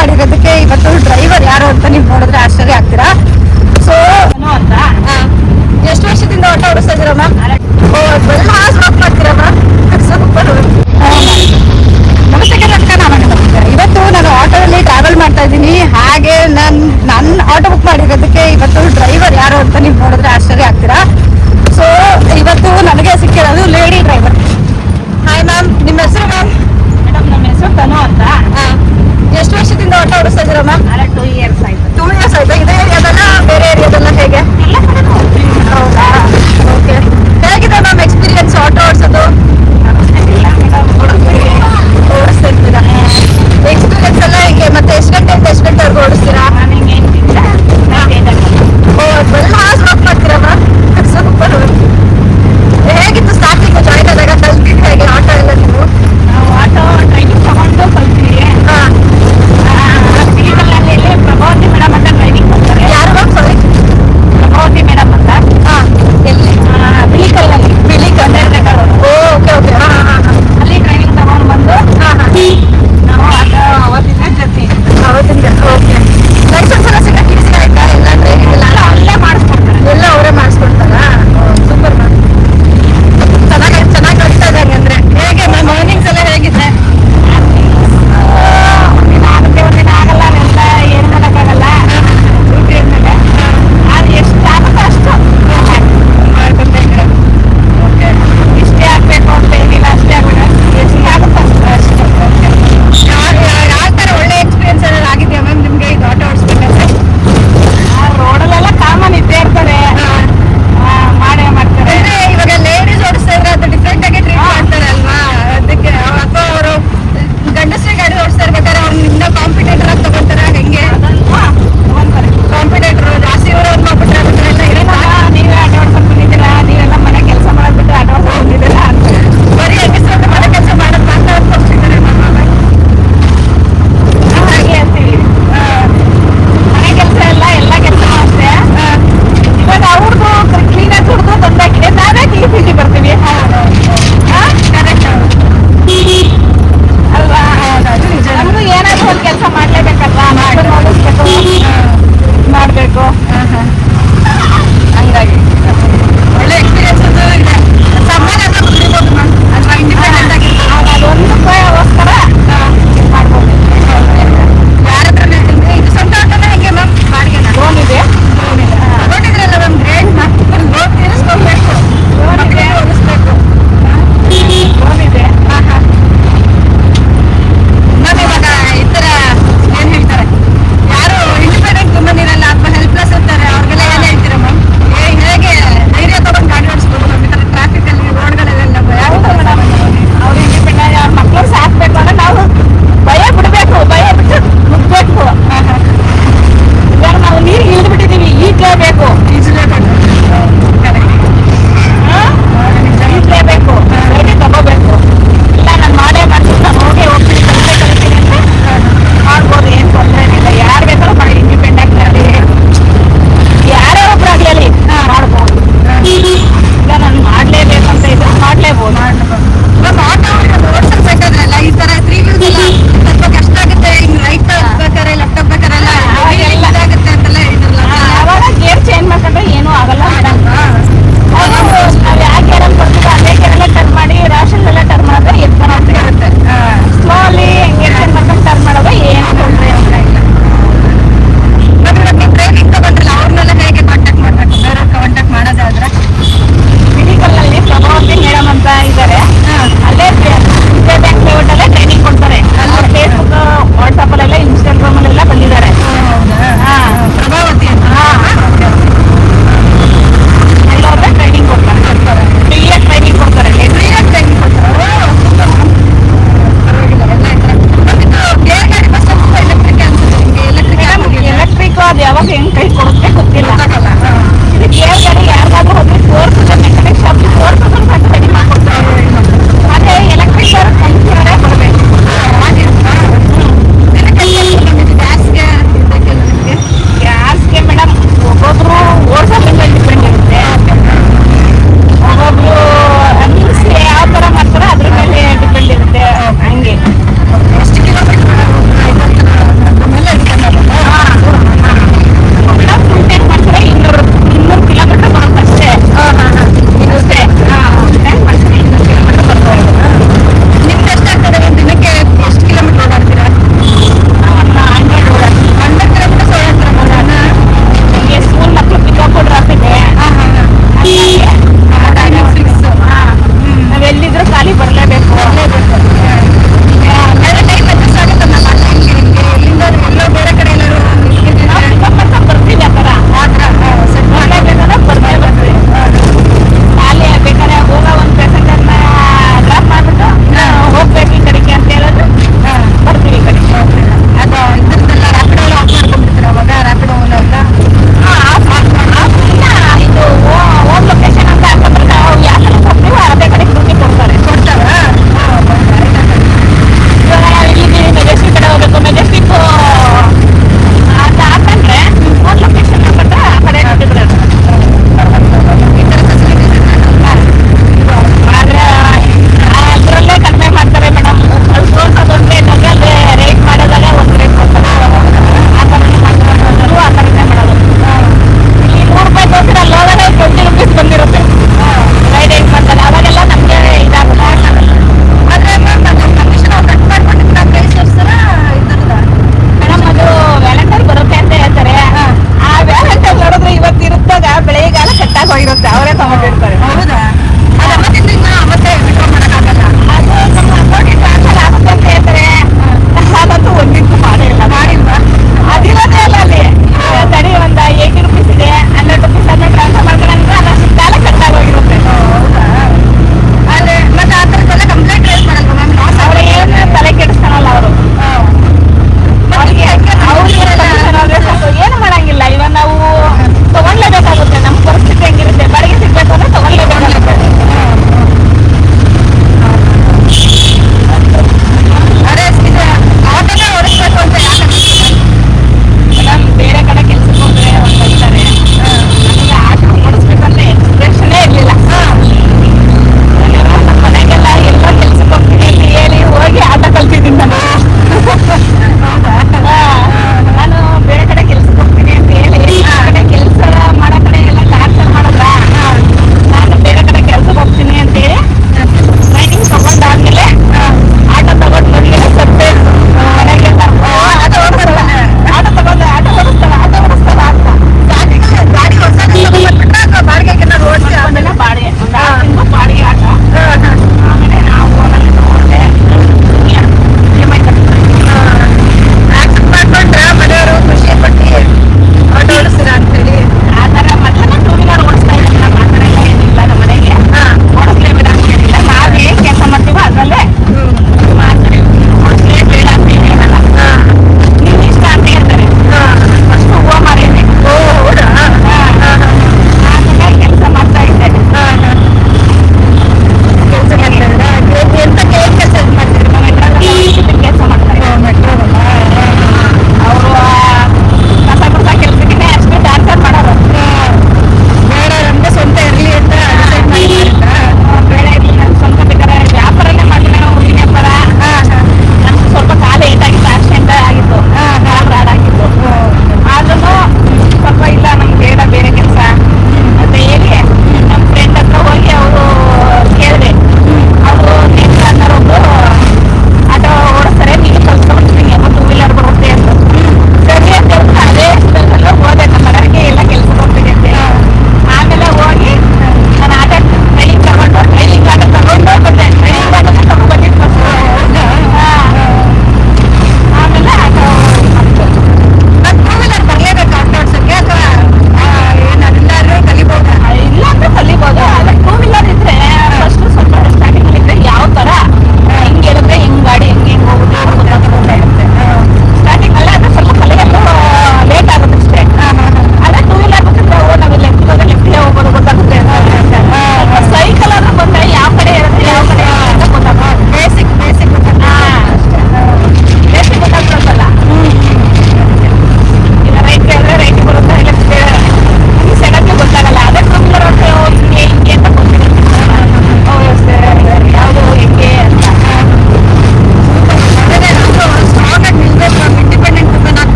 ಮಾಡಿರೋದಕ್ಕೆ ಇವತ್ತು ಡ್ರೈವರ್ ಯಾರು ಅಂತ ನೀವು ನೋಡಿದ್ರೆ ಆಶ್ಚರ್ಯ ಆಗ್ತೀರಾ. ಸೊ ಅಂತ ಎಷ್ಟು ವರ್ಷದಿಂದ ಆಟೋ ಓಡಿಸ್ತಾ ಇದ್ದೀರಾ ಮ್ಯಾಮ್? ವೆಲ್ ಹಾಸ್ ವರ್ಕ್ ಮಾಡ್ತೀರಾ ಮ್ಯಾಮ್? ಸೂಪರ್. ನಮಸ್ತೆ ಇವತ್ತು ನಾನು ಆಟೋದಲ್ಲಿ ಟ್ರಾವೆಲ್ ಮಾಡ್ತಾ ಇದ್ದೀನಿ. ಹಾಗೆ ನನ್ನ ಆಟೋ ಬುಕ್ ಮಾಡಿರೋದಕ್ಕೆ ಇವತ್ತು ಡ್ರೈವರ್ ಯಾರು ಅಂತ ನೀವು ನೋಡಿದ್ರೆ ಆಶ್ಚರ್ಯ ಆಗ್ತೀರಾ. ಸೊ ಇವತ್ತು ನನಗೆ ಸಿಕ್ಕಿರೋದು ಲೇಡಿ ಡ್ರೈವರ್. ಹಾಯ್ ಮ್ಯಾಮ್, ನಿಮ್ಮ ಹೆಸರು ಮ್ಯಾಮ್? ಮೇಡಮ್, ನಮ್ಮ ಹೆಸರು ತನು ಅಂತ. ಎಷ್ಟು ವರ್ಷದಿಂದ ಆಟೋ ಓಡಿಸ್ತಾ ಇದ್ದೀರಾ ಮ್ಯಾಮ್? 2 ಇಯರ್ಸ್ ಆಯ್ತು. 2 ಇಯರ್ಸ್ ಆಯ್ತು. ಇದೇ ಏರಿಯಾದಲ್ಲ ಬೇರೆ ಏರಿಯಾದಲ್ಲ ಹೇಗೆ? ಎಲ್ಲ ಕಡೆ ಹೌದಾ? ಓಕೆ. ಹೇಗಿದೆ ಮ್ಯಾಮ್ ಎಕ್ಸ್ಪೀರಿಯನ್ಸ್ ಆಟೋ ಓಡಿಸೋದು? ಓಡಿಸ್ತಾ ಇರ್ತೀರಾ? ಎಕ್ಸ್ಪೀರಿಯನ್ಸ್ ಎಲ್ಲ ಹೇಗೆ? ಮತ್ತೆ ಎಷ್ಟು ಗಂಟೆಯಿಂದ ಎಷ್ಟು ಗಂಟೆವರೆಗೂ ಓಡಿಸ್ತೀರಾ? ವೆಲ್ ಹಾಸ್ ವರ್ಕ್ ಮಾಡ್ತೀರಾ ಮ್ಯಾಮ್? ಸೂಪರ್. ಹೇಗಿತ್ತು ಸ್ಟಾರ್ಟಿಂಗ್ ಜಾಯ್ನ್ ಆದಾಗ? ಕಲ್ತಿದ್ದು ಹೇಗೆ ಆಟೋ ಎಲ್ಲ ನೀವು? ನಾವು ಆಟೋ ಟ್ರೈನಿಂಗ್ ತಗೊಂಡು ಕಲ್ತೀವಿ. ಹಾಂ. ಫೀಲ್ಡಲ್ಲಿ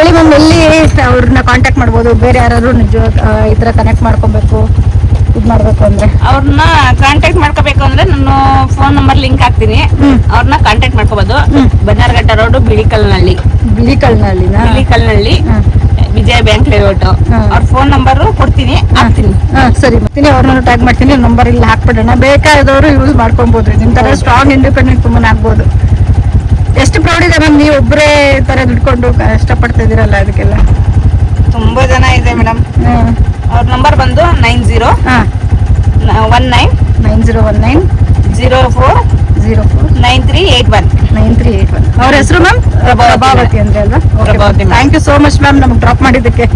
ಹೇಳಿ ಮ್ಯಾಮ್, ಎಲ್ಲಿ ಅವ್ರನ್ನ ಕಾಂಟ್ಯಾಕ್ಟ್ ಮಾಡ್ಬೋದು? ಬೇರೆ ಯಾರು ನಿಜ ಈ ತರ ಕನೆಕ್ಟ್ ಮಾಡ್ಕೊಬೇಕು, ಇದು ಮಾಡ್ಬೇಕು ಅಂದ್ರೆ? ಅವ್ರನ್ನ ಕಾಂಟ್ಯಾಕ್ಟ್ ಮಾಡ್ಕೋಬೇಕು ಅಂದ್ರೆ ನಾನು ಫೋನ್ ನಂಬರ್ ಲಿಂಕ್ ಹಾಕ್ತೀನಿ. ಅವ್ರನ್ನ ಕಾಂಟ್ಯಾಕ್ಟ್ ಮಾಡ್ಕೋಬಹುದು. ಬನ್ನಾರ್ಘಟ್ಟ ರೋಡ್, ಬಿಳಿಕಲ್ನಳ್ಳಿ. ಬಿಳಿಕಲ್ನಳ್ಳಿ ವಿಜಯ ಬ್ಯಾಂಕ್ ಲೇಔಟ್. ಅವ್ರ ಫೋನ್ ನಂಬರ್ ಕೊಡ್ತೀನಿ, ಹಾಕ್ತೀನಿ. ಸರಿ, ಬರ್ತೀನಿ. ಅವ್ರನ್ನ ಟ್ಯಾಗ್ ಮಾಡ್ತೀನಿ, ನಂಬರ್ ಇಲ್ಲಿ ಹಾಕ್ಬಿಡೋಣ. ಬೇಕಾದವರು ಯೂಸ್ ಮಾಡ್ಕೊಬಹುದು. ನಿಮ್ ತರ ಸ್ಟ್ರಾಂಗ್ ಇಂಡಿಪೆಂಡೆಂಟ್ ವುಮನ್ ಆಗ್ಬೋದು. ಎಷ್ಟು ಪ್ರೌಡ್ ಇದೆ ಮ್ಯಾಮ್, ನೀವು ಒಬ್ಬರೇ ತರ ದುಡ್ಕೊಂಡು ಕಷ್ಟಪಡ್ತಾ ಇದೀರಲ್ಲ, ಅದಕ್ಕೆಲ್ಲ ತುಂಬಾ ಜನ ಇದೆ ಮೇಡಮ್. ಅವ್ರ ನಂಬರ್ ಬಂದು 9019 9019049381. ಅವ್ರ ಹೆಸರು ಮ್ಯಾಮ್? ಪ್ರಭಾವತಿ ಅಂದ್ರೆ ಅಲ್ವಾ? Prabhavati. Thank you so much ma'am, ನಮ್ಗೆ ಡ್ರಾಪ್ ಮಾಡಿದ್ದಕ್ಕೆ.